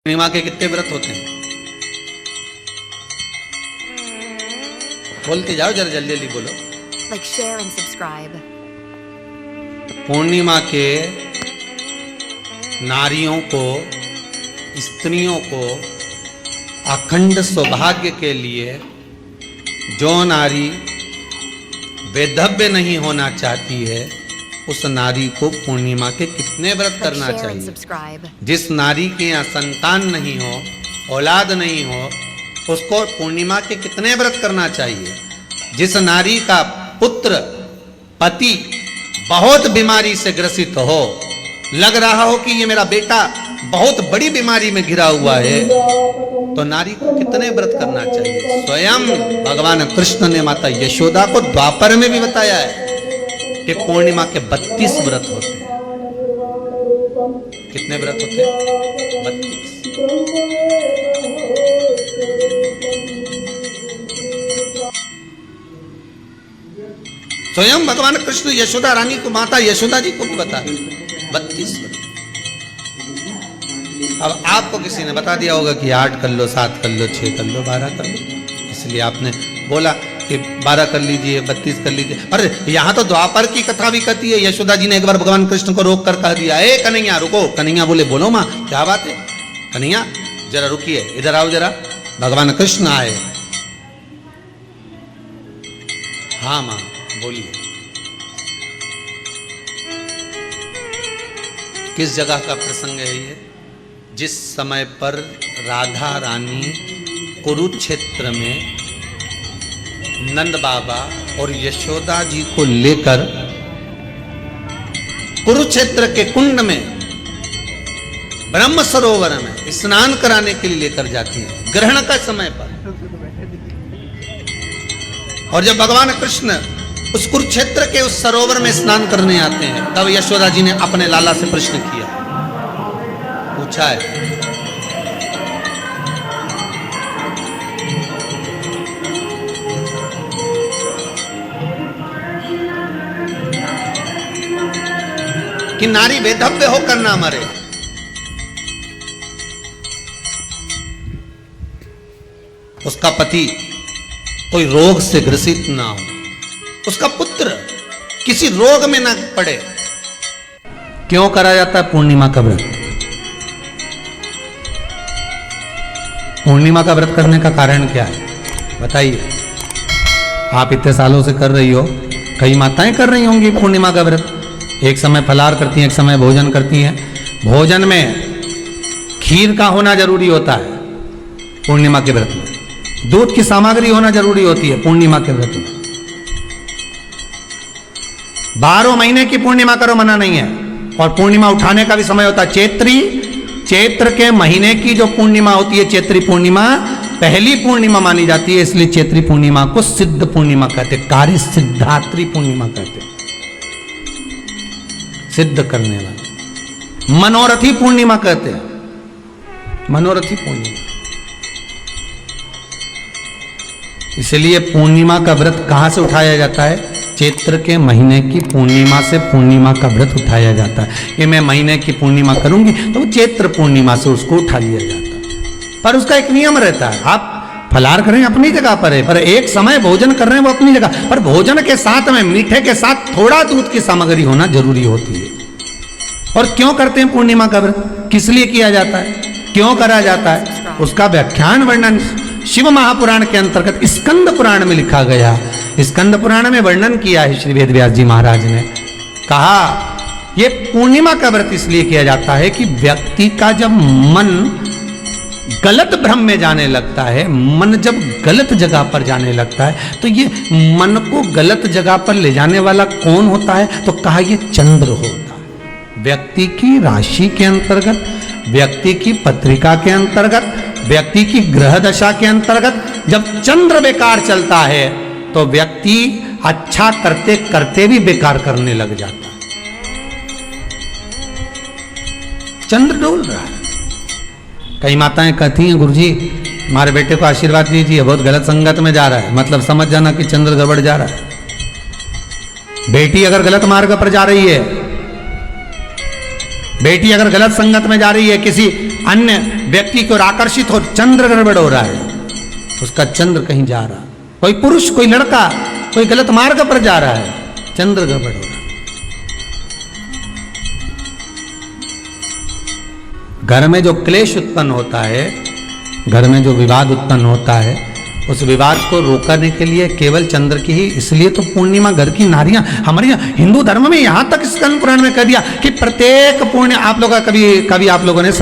पूर्णिमा के कितने व्रत होते हैं? बोलते जाओ, जरा जल्दी जल्दी बोलो। Like, share and subscribe. पूर्णिमा के नारियों को, स्त्रियों को अखंड सौभाग्य के लिए जो नारी वैधव्य नहीं होना चाहती है, उस नारी को पूर्णिमा के कितने व्रत Like, करना share and चाहिए? subscribe. जिस नारी के यहाँ संतान नहीं हो, औलाद नहीं हो, उसको पूर्णिमा के कितने व्रत करना चाहिए? जिस नारी का पुत्र, पति बहुत बीमारी से ग्रसित हो, लग रहा हो कि ये मेरा बेटा बहुत बड़ी बीमारी में घिरा हुआ है, तो नारी को कितने व्रत करना चाहिए? स्वयं भगवान कृष्ण ने माता यशोदा को द्वापर में भी बताया है कि पूर्णिमा के 32 व्रत होते हैं। कितने व्रत होते हैं? 32। स्वयं भगवान कृष्ण यशोदा रानी को, माता यशोदा जी को भी बता 32 व्रत। अब आपको किसी ने बता दिया होगा कि 8 कर लो, 7 कर लो, 6 कर लो, 12 कर लो, इसलिए आपने बोला कि 12 कर लीजिए, 32 कर लीजिए। अरे यहाँ तो द्वापर की कथा भी कहती है। यशोदा जी ने एक बार भगवान कृष्ण को रोक कर कह दिया, ए कन्हैया रुको। कन्हैया बोले, बोलो माँ क्या बात है? कन्हैया जरा रुकिए, इधर आओ जरा। भगवान कृष्ण आए। हाँ माँ बोलिए। किस जगह का प्रसंग है ये? जिस समय पर राधा रानी कुरुक्षेत्र में नंद बाबा और यशोदा जी को लेकर कुरुक्षेत्र के कुंड में, ब्रह्म सरोवर में स्नान कराने के लिए लेकर जाती हैं, ग्रहण का समय पर। और जब भगवान कृष्ण उस कुरुक्षेत्र के उस सरोवर में स्नान करने आते हैं, तब यशोदा जी ने अपने लाला से प्रश्न किया, पूछा है, कि नारी वैधव्य होकर ना मरे। उसका पति कोई रोग से ग्रसित ना हो, उसका पुत्र किसी रोग में ना पड़े। क्यों करा जाता है पूर्णिमा का व्रत? पूर्णिमा का व्रत करने का कारण क्या है बताइए? आप इतने सालों से कर रही हो, कई माताएं कर रही होंगी पूर्णिमा का व्रत। एक समय फलाहार करती हैं, एक समय भोजन करती हैं। भोजन में खीर का होना जरूरी होता है पूर्णिमा के व्रत में। दूध की सामग्री होना जरूरी होती है पूर्णिमा के व्रत में। 12 महीने की पूर्णिमा करो, मना नहीं है। और पूर्णिमा उठाने का भी समय होता है। चैत्र के महीने की जो पूर्णिमा होती है, चैत्री पूर्णिमा पहली पूर्णिमा मानी जाती है, इसलिए चैत्री पूर्णिमा को सिद्ध पूर्णिमा कहते, कार्य सिद्धात्री पूर्णिमा कहते, सिद्ध करने वाला। मनोरथी पूर्णिमा कहते हैं, मनोरथी पूर्णिमा। इसलिए पूर्णिमा का व्रत कहां से उठाया जाता है? चैत्र के महीने की पूर्णिमा से पूर्णिमा का व्रत उठाया जाता है। कि मैं महीने की पूर्णिमा करूंगी तो चैत्र पूर्णिमा से उसको उठा लिया जाता है। पर उसका एक नियम रहता है। आप फलाहार करें अपनी जगह पर है, पर एक समय भोजन कर रहे हैं वो अपनी जगह पर। भोजन के साथ में, मीठे के साथ थोड़ा दूध की सामग्री होना जरूरी होती है। और क्यों करते हैं पूर्णिमा का व्रत? किस लिए किया जाता है, क्यों करा जाता है, उसका व्याख्यान वर्णन शिव महापुराण के अंतर्गत स्कंद पुराण में लिखा गया। स्कंद पुराण में वर्णन किया है श्री वेदव्यास जी महाराज ने। कहा ये पूर्णिमा का व्रत इसलिए किया जाता है कि व्यक्ति का जब मन गलत भ्रम में जाने लगता है, मन जब गलत जगह पर जाने लगता है, तो ये मन को गलत जगह पर ले जाने वाला कौन होता है? तो कहा ये चंद्र होता है। व्यक्ति की राशि के अंतर्गत, व्यक्ति की पत्रिका के अंतर्गत, व्यक्ति की ग्रह दशा के अंतर्गत जब चंद्र बेकार चलता है तो व्यक्ति अच्छा करते करते भी बेकार करने लग जाता है। चंद्र डोल रहा है। कई माताएं कहती हैं, गुरुजी हमारे बेटे को आशीर्वाद दीजिए, बहुत गलत संगत में जा रहा है। मतलब समझ जाना कि चंद्र गड़बड़ जा रहा है। बेटी अगर गलत मार्ग पर जा रही है, बेटी अगर गलत संगत में जा रही है, किसी अन्य व्यक्ति की ओर आकर्षित हो, चंद्र गड़बड़ हो रहा है, उसका चंद्र कहीं जा रहा, कोई पुरुष कोई लड़का कोई गलत मार्ग पर जा रहा है, चंद्र गड़बड़ हो रहा। घर में जो क्लेश उत्पन्न होता है, घर में जो विवाद उत्पन्न होता है, उस विवाद को रोकने के लिए केवल चंद्र की ही, इसलिए तो पूर्णिमा घर की नारियां, हमारे हिंदू धर्म में यहां तक स्कंद पुराण में कह दिया कि प्रत्येक पूर्णिमा, आप लोग कभी आप लोगों ने